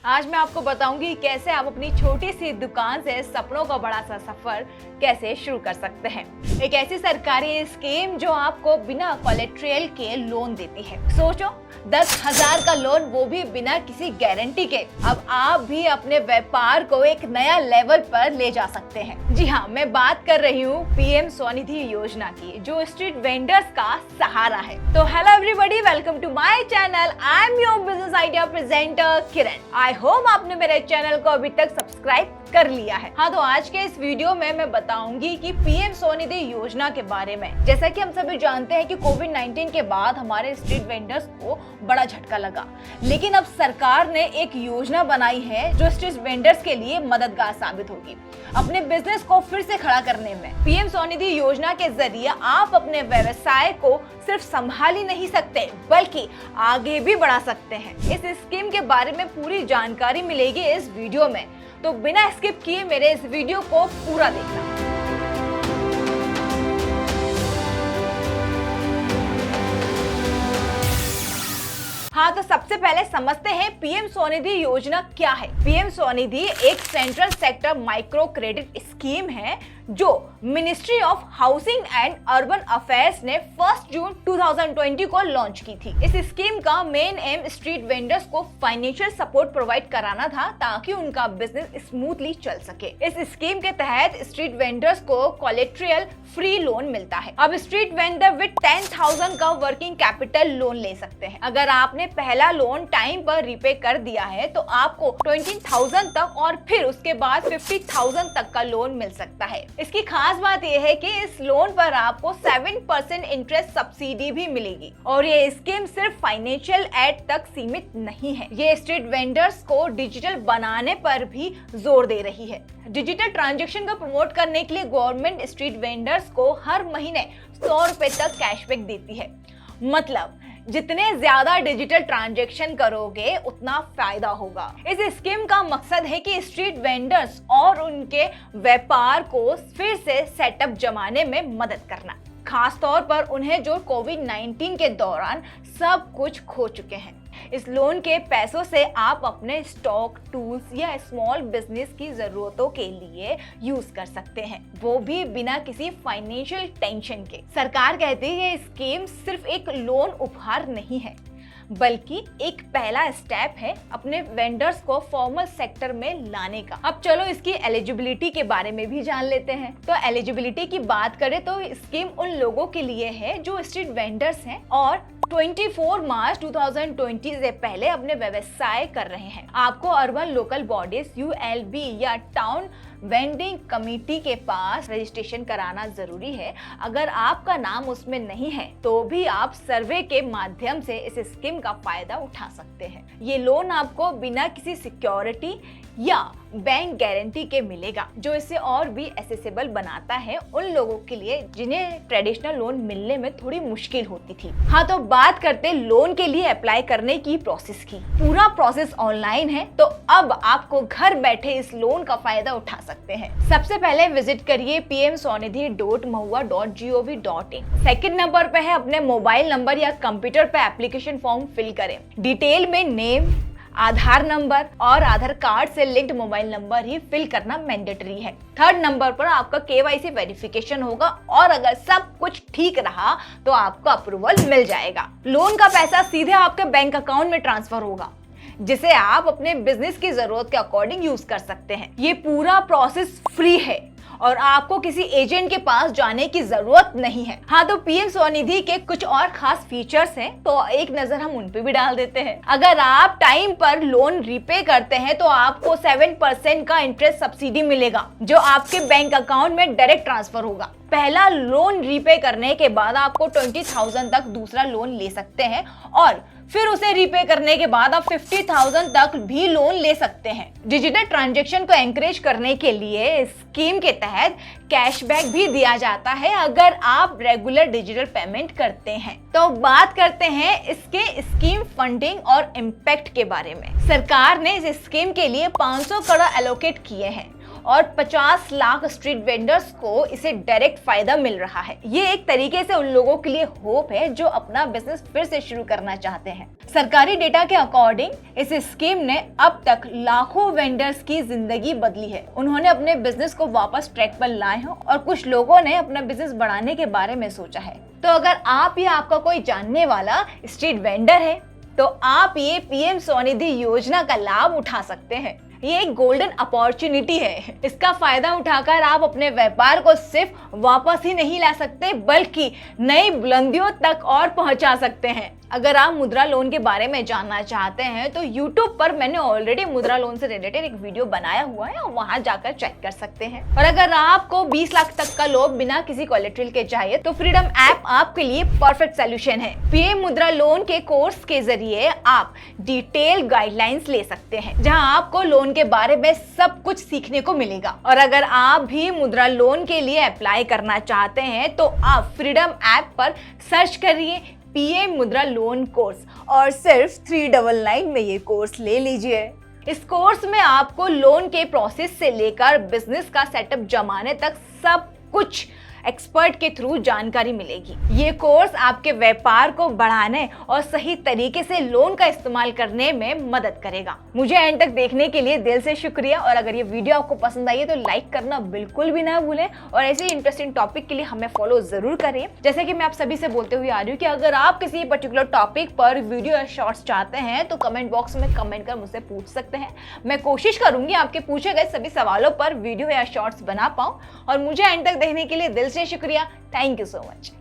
आज मैं आपको बताऊंगी कैसे आप अपनी छोटी सी दुकान से सपनों का बड़ा सा सफर कैसे शुरू कर सकते हैं। एक ऐसी सरकारी स्कीम जो आपको बिना कोलेट्रल के लोन देती है। सोचो 10,000 का लोन, वो भी बिना किसी गारंटी के। अब आप भी अपने व्यापार को एक नया लेवल पर ले जा सकते हैं। जी हाँ, मैं बात कर रही हूँ पीएम स्वनिधि योजना की, जो स्ट्रीट वेंडर्स का सहारा है। तो hello everybody, welcome to my channel. I am your business idea presenter Kiran. I hope आपने मेरे चैनल को अभी तक सब्सक्राइब कर लिया है। हाँ, तो आज के इस वीडियो में मैं बताऊंगी कि पीएम स्वनिधि योजना के बारे में। जैसा कि हम सभी जानते हैं कि कोविड-19 के बाद हमारे स्ट्रीट वेंडर्स को बड़ा झटका लगा, लेकिन अब सरकार ने एक योजना बनाई है जो स्ट्रीट वेंडर्स के लिए मददगार साबित होगी अपने बिजनेस को फिर से खड़ा करने में। पीएम स्वनिधि योजना के जरिए आप अपने व्यवसाय को सिर्फ संभाल ही नहीं सकते, बल्कि आगे भी बढ़ा सकते हैं। इस स्कीम के बारे में पूरी जानकारी मिलेगी इस वीडियो में, तो बिना स्किप किए मेरे इस वीडियो को पूरा देखना। हाँ, तो सबसे पहले समझते हैं पीएम स्वनिधि योजना क्या है। पीएम स्वनिधि एक central sector micro credit scheme है जो ministry of housing and urban affairs ने 1 जून 2020 को लॉन्च की थी। इस स्कीम का मेन एम स्ट्रीट वेंडर्स को फाइनेंशियल सपोर्ट प्रोवाइड कराना था ताकि उनका बिजनेस स्मूथली चल सके। इस स्कीम के तहत स्ट्रीट वेंडर्स को कोलेट्रल फ्री लोन मिलता है। अब स्ट्रीट वेंडर विद 10,000 का वर्किंग कैपिटल लोन ले सकते हैं। अगर आपने पहला लोन टाइम पर रीपे कर दिया है तो आपको 20,000 तक और फिर उसके बाद 50,000 तक का लोन मिल सकता है। इसकी खास बात यह है कि इस लोन पर आपको 7% इंटरेस्ट सब्सिडी भी मिलेगी और ये स्कीम सिर्फ फाइनेंशियल एड तक सीमित नहीं है। ये स्ट्रीट वेंडर्स को डिजिटल बनाने पर भी जोर दे रही है। डिजिटल ट्रांजैक्शन को प्रमोट करने के लिए गवर्नमेंट स्ट्रीट वेंडर्स को हर महीने 100 रुपए तक कैशबैक देती है। मतलब जितने ज्यादा डिजिटल ट्रांजैक्शन करोगे उतना फायदा होगा। इस स्कीम का मकसद है कि स्ट्रीट वेंडर्स और उनके व्यापार को फिर से सेटअप जमाने में मदद करना, खास तौर पर उन्हें जो कोविड-19 के दौरान सब कुछ खो चुके हैं। इस लोन के पैसों से आप अपने स्टॉक, टूल्स या स्मॉल बिजनेस की जरूरतों के लिए यूज कर सकते हैं, वो भी बिना किसी फाइनेंशियल टेंशन के। सरकार कहती है ये स्कीम सिर्फ एक लोन उपहार नहीं है, बल्कि एक पहला स्टेप है अपने वेंडर्स को फॉर्मल सेक्टर में लाने का। अब चलो इसकी एलिजिबिलिटी के बारे में भी जान लेते हैं। तो एलिजिबिलिटी की बात करें तो स्कीम उन लोगों के लिए है जो स्ट्रीट वेंडर्स हैं और 24 मार्च 2020 से पहले अपने व्यवसाय कर रहे हैं। आपको अर्बन लोकल बॉडीज ULB या टाउन वेंडिंग कमेटी के पास रजिस्ट्रेशन कराना जरूरी है। अगर आपका नाम उसमें नहीं है तो भी आप सर्वे के माध्यम से इस स्कीम का फायदा उठा सकते हैं। ये लोन आपको बिना किसी सिक्योरिटी या बैंक गारंटी के मिलेगा, जो इसे और भी एसेसिबल बनाता है उन लोगों के लिए जिन्हें ट्रेडिशनल लोन मिलने में थोड़ी मुश्किल होती थी। हाँ, तो बात करते लोन के लिए अप्लाई करने की प्रोसेस की। पूरा प्रोसेस ऑनलाइन है, तो अब आपको घर बैठे इस लोन का फायदा उठा सकते हैं। सबसे पहले विजिट करिए pmswanidhi.mahua.gov.in। सेकंड नंबर पे है अपने मोबाइल नंबर या कंप्यूटर पे एप्लीकेशन फॉर्म फिल करें। डिटेल में नेम, आधार नंबर और आधार कार्ड से लिंक्ड मोबाइल नंबर ही फिल करना मैंडेटरी है। थर्ड नंबर पर आपका KYC वेरिफिकेशन होगा और अगर सब कुछ ठीक रहा तो आपको अप्रूवल मिल जाएगा। लोन का पैसा सीधे आपके बैंक अकाउंट में ट्रांसफर होगा, जिसे आप अपने बिजनेस की जरूरत के अकॉर्डिंग यूज कर सकते हैं। ये पूरा प्रोसेस फ्री है और आपको किसी एजेंट के पास जाने की जरूरत नहीं है। हाँ, तो पीएम स्वनिधि के कुछ और खास फीचर्स हैं, तो एक नजर हम उन पे भी डाल देते हैं। अगर आप टाइम पर लोन रीपे करते हैं तो आपको 7% का इंटरेस्ट सब्सिडी मिलेगा, जो आपके बैंक अकाउंट में डायरेक्ट ट्रांसफर होगा। पहला लोन रीपे करने के बाद आपको 20,000 तक दूसरा लोन ले सकते हैं और फिर उसे रीपे करने के बाद आप 50,000 तक भी लोन ले सकते हैं। डिजिटल ट्रांजैक्शन को एनकरेज करने के लिए स्कीम के तहत कैशबैक भी दिया जाता है अगर आप रेगुलर डिजिटल पेमेंट करते हैं। तो बात करते हैं इसके स्कीम फंडिंग और इम्पैक्ट के बारे में। सरकार ने इस स्कीम के लिए 500 करोड़ एलोकेट किए हैं और 50 लाख स्ट्रीट वेंडर्स को इसे डायरेक्ट फायदा मिल रहा है। ये एक तरीके से उन लोगों के लिए होप है जो अपना बिजनेस फिर से शुरू करना चाहते हैं। सरकारी डेटा के अकॉर्डिंग इस स्कीम ने अब तक लाखों वेंडर्स की जिंदगी बदली है। उन्होंने अपने बिजनेस को वापस ट्रैक पर लाए हैं और कुछ लोगों ने अपना बिजनेस बढ़ाने के बारे में सोचा है। तो अगर आप या आपका कोई जानने वाला स्ट्रीट वेंडर है तो आप ये पीएम स्वनिधि योजना का लाभ उठा सकते हैं। ये एक गोल्डन अपॉर्चुनिटी है। इसका फायदा उठाकर आप अपने व्यापार को सिर्फ वापस ही नहीं ला सकते बल्कि नई बुलंदियों तक और पहुंचा सकते हैं। अगर आप मुद्रा लोन के बारे में जानना चाहते हैं तो YouTube पर मैंने ऑलरेडी मुद्रा लोन से रिलेटेड एक वीडियो बनाया हुआ है और वहां जाकर चेक कर सकते हैं। और अगर आपको 20 लाख तक का लोन बिना किसी कोलेटरल के चाहिए तो फ्रीडम ऐप आपके लिए परफेक्ट सोल्यूशन है। पीएम मुद्रा लोन के कोर्स के जरिए आप डिटेल गाइडलाइंस ले सकते हैं जहां आपको लोन के बारे में सब कुछ सीखने को मिलेगा। और अगर आप भी मुद्रा लोन के लिए अप्लाई करना चाहते हैं तो आप फ्रीडम ऐप पर सर्च करिए पीएम मुद्रा लोन कोर्स और सिर्फ 399 में ये कोर्स ले लीजिए। इस कोर्स में आपको लोन के प्रोसेस से लेकर बिजनेस का सेटअप जमाने तक सब कुछ एक्सपर्ट के थ्रू जानकारी मिलेगी। ये कोर्स आपके व्यापार को बढ़ाने और सही तरीके से लोन का इस्तेमाल करने में मदद करेगा। मुझे एंड तक देखने के लिए दिल से शुक्रिया और अगर ये वीडियो आपको पसंद आई है तो लाइक करना बिल्कुल भी ना भूलें और ऐसे इंटरेस्टिंग टॉपिक के लिए हमें फॉलो जरूर करें। जैसे कि मैं आप सभी से बोलते हुए आ रही हूँ कि अगर आप किसी पर्टिकुलर टॉपिक पर वीडियो या शॉर्ट्स चाहते हैं तो कमेंट बॉक्स में कमेंट कर मुझसे पूछ सकते हैं। मैं कोशिश करूंगी आपके पूछे गए सभी सवालों पर वीडियो या शॉर्ट्स बना पाऊं और मुझे एंड तक देखने के लिए दिल से शुक्रिया। Thank you so much.